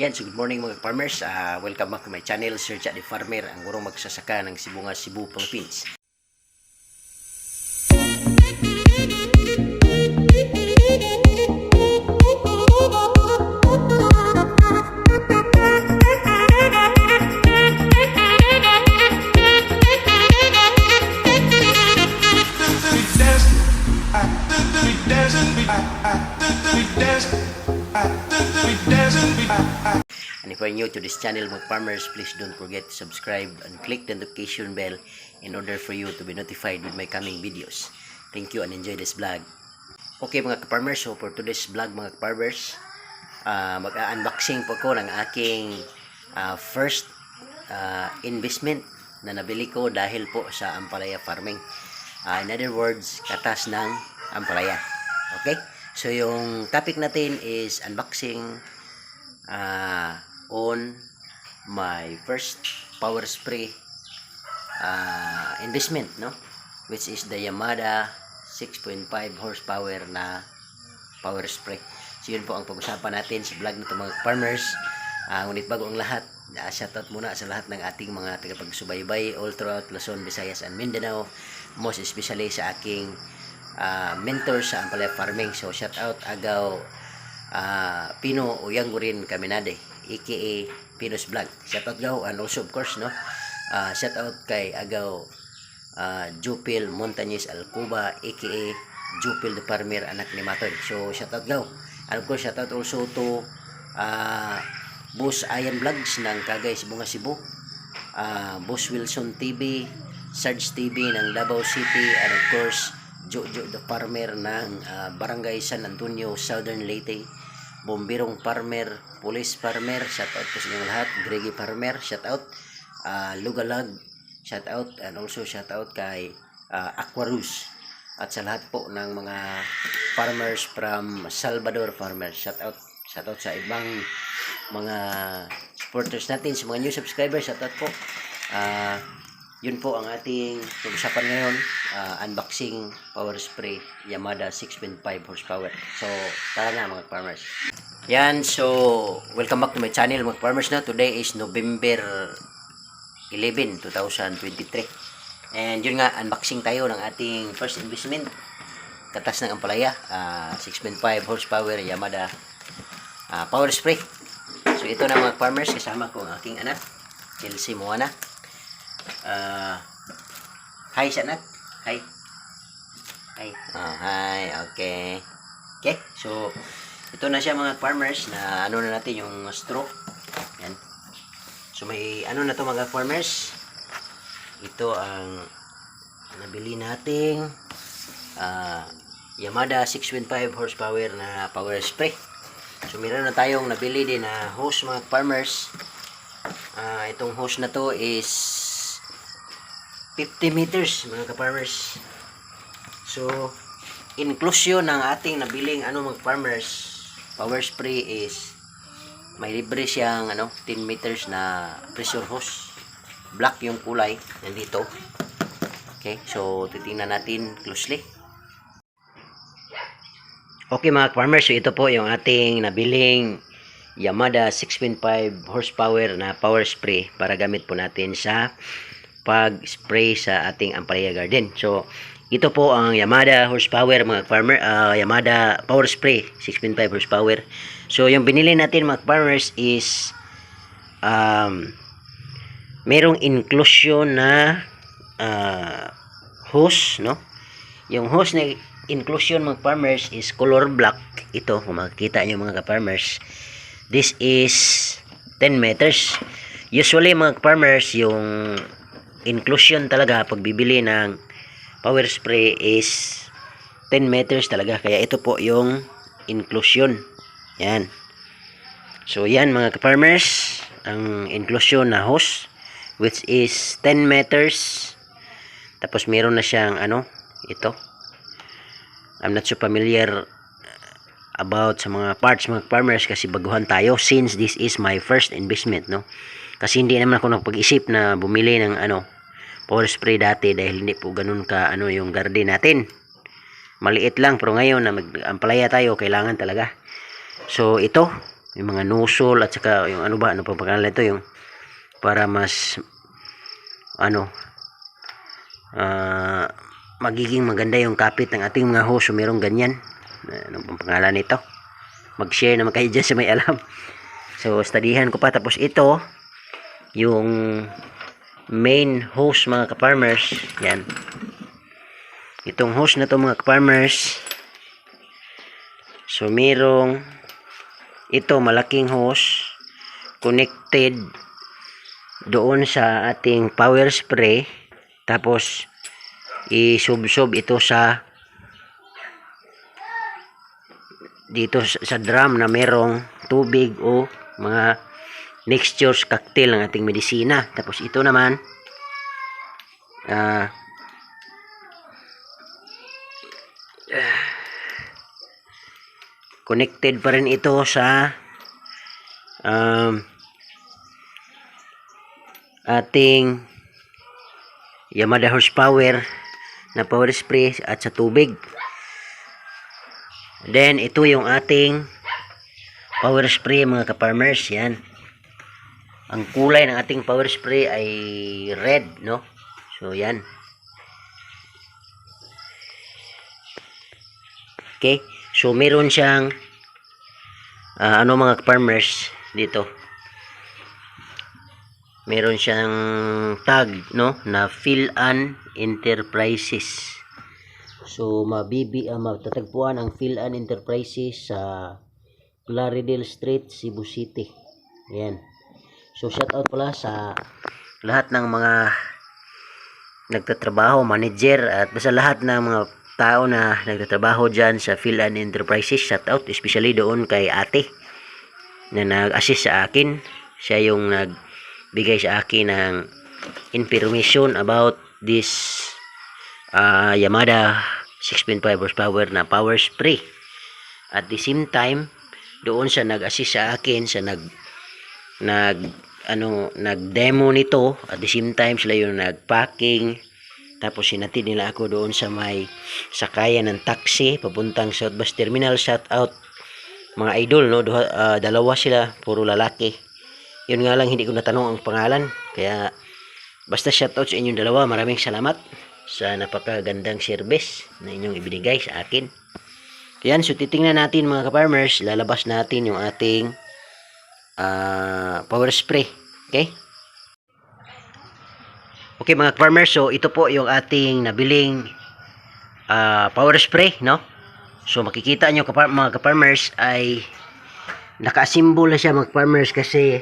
Yan, so good morning mga farmers. Welcome back to my channel, Sir Chad the Farmer, ang gurong magsasaka ng Sibunga, Cebu, Philippines. And if you're new to this channel mga farmers, please don't forget to subscribe and click the notification bell in order for you to be notified with my coming videos. Thank you and enjoy this vlog. Okay mga farmers, so for today's vlog mga farmers, mag-unboxing po ko ng aking first investment na nabili ko dahil po sa ampalaya farming. In other words, katas ng ampalaya. Okay? So yung topic natin is unboxing on my first power spray investment, no, which is the Yamada 6.5 horsepower na power spray. So yun po ang pag-usapan natin sa vlog nito mga farmers. Ngunit bago ang lahat, shoutout muna sa lahat ng ating mga tagapagsubaybay all throughout Luzon, Visayas and Mindanao, most especially sa aking mentor sa ampalaya farming. So shoutout Agaw Pino Uyanggurin Kaminade, aka Pinos Vlog. Shoutout Gaw, and also of course, no, shoutout kay Agaw Jupil Montañez Alcuba, aka Jupil the Farmer, anak ni Matoy. So shoutout Gaw, and of course shoutout also to Boss Ayan Vlogs ng Cagay, Sibunga, Cebu, Boss Wilson TV, Sarge TV ng Davao City, and of course Jojo the Farmer ng Barangay San Antonio, Southern Leyte, Bombirong Farmer, Police Farmer, shoutout po sa inyong lahat, Greggy Farmer, shoutout, Lugalag, shoutout, and also shoutout kay Aquarus, at sa lahat po ng mga farmers from Salvador Farmers, shoutout sa ibang mga supporters natin, sa mga new subscribers, shoutout po. Yun po ang ating pag-usapan ngayon, unboxing power spray Yamada 6.5 horsepower. So tara na mga farmers. Yan, so welcome back to my channel mga farmers. Na today is November 11, 2023. And yun nga, unboxing tayo ng ating first investment, katas ng ampalaya, 6.5 horsepower Yamada power spray. So ito na mga farmers, kasama ko ang aking anak Chelsea Moana. Hi sa anak. Hi. Hi. Okay. Okay. So ito na siya mga farmers, na ano na natin yung straw. Yan. So may ano na to mga farmers. Ito ang nabili nating Yamada 6.5 horsepower na power spray. So meron na tayong nabili din na hose mga farmers. Itong hose na to is 50 meters mga ka-farmers. So inclusion ng ating nabiling mga farmers power spray is may libre siyang 10 meters na pressure hose. Black yung kulay nandito. Okay, so titingnan natin closely. Okay mga farmers, so ito po yung ating nabiling Yamada 6.5 horsepower na power spray para gamit po natin sa pag-spray sa ating ampalaya garden. So ito po ang Yamada horsepower mga farmer, Yamada power spray 6.5 horsepower. So yung binili natin mga farmers is merong inclusion na hose, no? Yung hose na inclusion mga farmers is color black. Ito kung makikita nyo mga farmers, this is 10 meters. Usually mga farmers, yung inclusion talaga pag bibili ng power spray is 10 meters talaga, kaya ito po yung inclusion. Yan. So yan mga farmers, ang inclusion na hose, which is 10 meters. Tapos meron na siyang ito, I'm not so familiar about sa mga parts mga farmers kasi baguhan tayo since this is my first investment, no? Kasi hindi naman ako nagpag-isip na bumili ng power spray dati dahil hindi po ganun ka yung garden natin. Maliit lang, pero ngayon na mag-ampalaya tayo, kailangan talaga. So ito, yung mga nozzle at saka yung ano pa pangalan ito, yung para mas ano magiging maganda yung kapit ng ating mga hose. So merong ganyan, ano pang pangalan nito, mag-share naman kayo dyan sa may alam. So studyhan ko pa. Tapos ito yung main hose mga ka-farmers. Yan, itong hose na to mga ka-farmers. So merong ito malaking hose connected doon sa ating power spray, tapos isubsob ito sa dito sa drum na merong tubig o mga mixtures, cocktail ng ating medisina. Tapos ito naman connected pa rin ito sa ating Yamada horsepower na power spray at sa tubig. Then ito yung ating power spray mga ka-farmers. Yan, ang kulay ng ating power spray ay red, no? So yan. Okay, so meron siyang ano mga farmers dito, meron siyang tag, no, na Philan Enterprises. So matatagpuan ang Philan Enterprises sa Plaridel Street, Cebu City. Yan. So shout out pala sa lahat ng mga nagtatrabaho, manager, at basta lahat ng mga tao na nagtatrabaho dyan sa Philan Enterprises. Shout out especially doon kay ate na nag-assist sa akin. Siya yung nagbigay sa akin ng information about this Yamada 6.5 horsepower na power spray. At the same time, doon siya nag-assist sa akin sa nag-demo nito. At the same time, sila yung nag-packing. Tapos sinatid nila ako doon sa may sakayan ng taxi papuntang South Bus Terminal. Shout out mga idol, no? Dalawa sila, puro lalaki. Yun nga lang, hindi ko natanong ang pangalan. Kaya basta shout out sa inyong dalawa. Maraming salamat sa napakagandang service na inyong ibinigay sa akin. Yan, so titingnan natin mga ka-farmers. Lalabas natin yung ating power spray. Okay? Okay mga farmers, so ito po yung ating nabiling power spray, no? So makikita nyo mga ka-farmers ay naka-assemble na siya mga farmers, kasi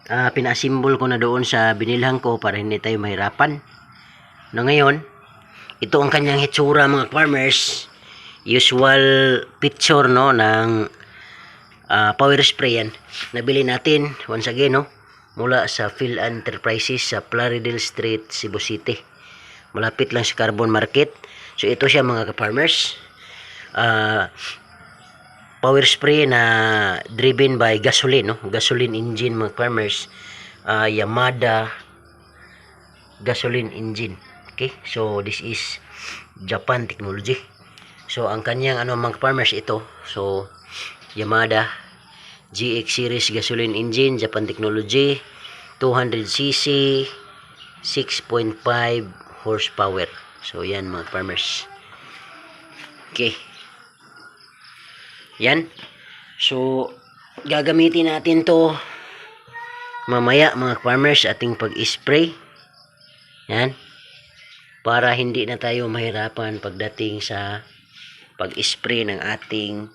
pina-assemble ko na doon sa binilhan ko para hindi tayo mahirapan. Na ngayon, ito ang kanyang hitsura mga farmers. Usual picture, no, ng power spray yan. Nabili natin once again, no, mula sa Philan Enterprises sa Plaridel Street, Cebu City. Malapit lang sa Carbon Market. So ito siya mga ka-farmers. Power spray na driven by gasoline, no? Gasoline engine mga farmers. Yamada gasoline engine. Okay? So this is Japan technology. So ang kanyang mga farmers ito. So Yamada GX series gasoline engine, Japan technology, 200cc, 6.5 horsepower. So yan mga farmers. Okay. Yan. So gagamitin natin to mamaya mga farmers ating pag-spray. Yan. Para hindi na tayo mahirapan pagdating sa pag-spray ng ating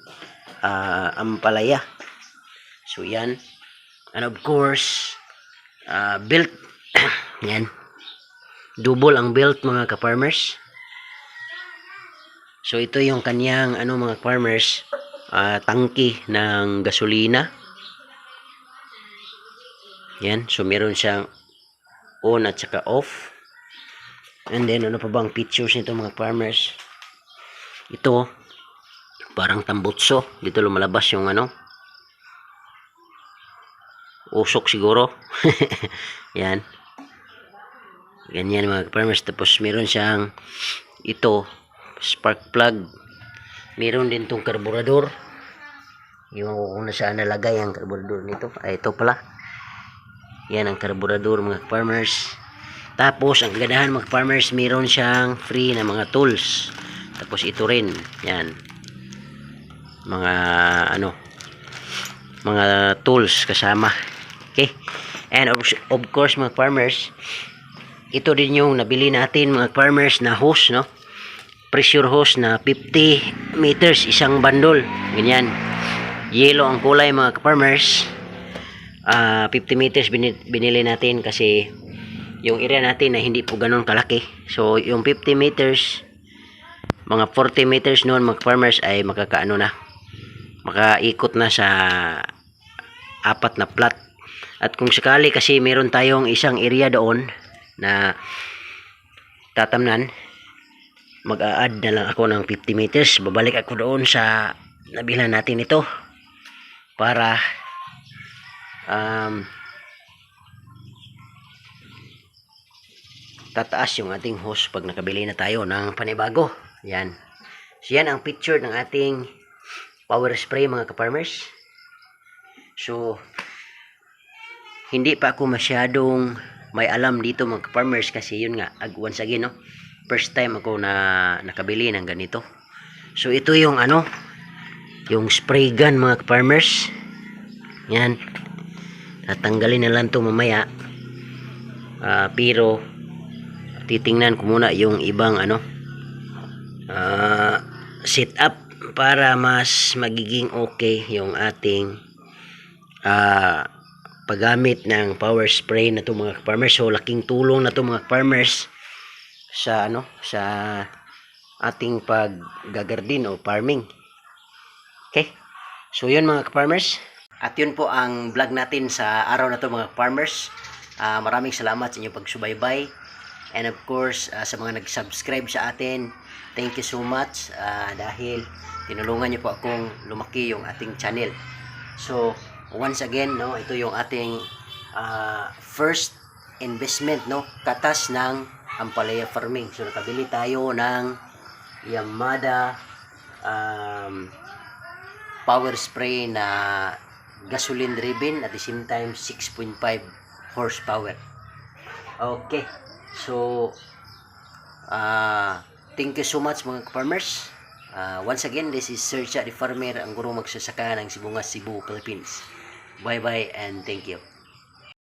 ampalaya. So yan. And of course, belt. Yan. Double ang belt mga ka-farmers. So ito yung kanyang mga farmers, tangki ng gasolina. Yan. So meron siyang on at saka off. And then ano pa bang features nito mga farmers? Ito parang tambutso. Dito lumalabas yung usok siguro. Yan. Ganyan mga farmers. Tapos meron siyang ito spark plug. Meron din tong karburador. Iwan ko kung nasaan nalagay ang karburador nito. Ay, ito pala. Yan ang karburador mga farmers. Tapos, ang ganahan mga farmers, meron siyang free na mga tools. Tapos, ito rin. Yan. Mga, mga tools kasama. Okay. And of course, mga farmers, ito din yung nabili natin mga farmers na hose, no? Pressure hose na 50 meters, isang bandol. Ganyan. Yellow ang kulay mga farmers. 50 meters binili natin kasi yung area natin na hindi po ganun kalaki. So yung 50 meters, mga 40 meters noon mga farmers ay makakaano na, makaikot na sa apat na plot. At kung sakali kasi meron tayong isang area doon na tatamnan, mag-a-add na lang ako ng 50 meters. Babalik ako doon sa nabilhan natin ito para tataas yung ating hose pag nakabili na tayo ng panibago. Yan. So yan ang picture ng ating power spray mga ka-farmers. So hindi pa ako masyadong may alam dito mga ka-farmers kasi yun nga, once again, no, first time ako na nakabili ng ganito. So ito yung yung spray gun mga ka-farmers. Yan. Tatanggalin na lang to mamaya. Pero titingnan ko muna yung ibang setup para mas magiging okay yung ating paggamit ng power spray na to mga farmers. So laking tulong na to mga farmers sa sa ating paggagardin o farming. Okay? So yun mga farmers. At yun po ang vlog natin sa araw na to mga farmers. Maraming salamat sa inyong pagsubaybay. And of course, sa mga nag-subscribe sa atin, thank you so much dahil tinulungan niyo po akong lumaki yung ating channel. So, once again, no, ito yung ating first investment, no, katas ng ampalaya farming. So, nakabili tayo ng Yamada power spray na gasoline driven at the same time 6.5 horsepower. Okay. So thank you so much mga farmers. Once again, this is Sir Cha the Farmer, ang gurong magsasaka ng Sibungas, Cebu, Philippines. Bye bye and thank you.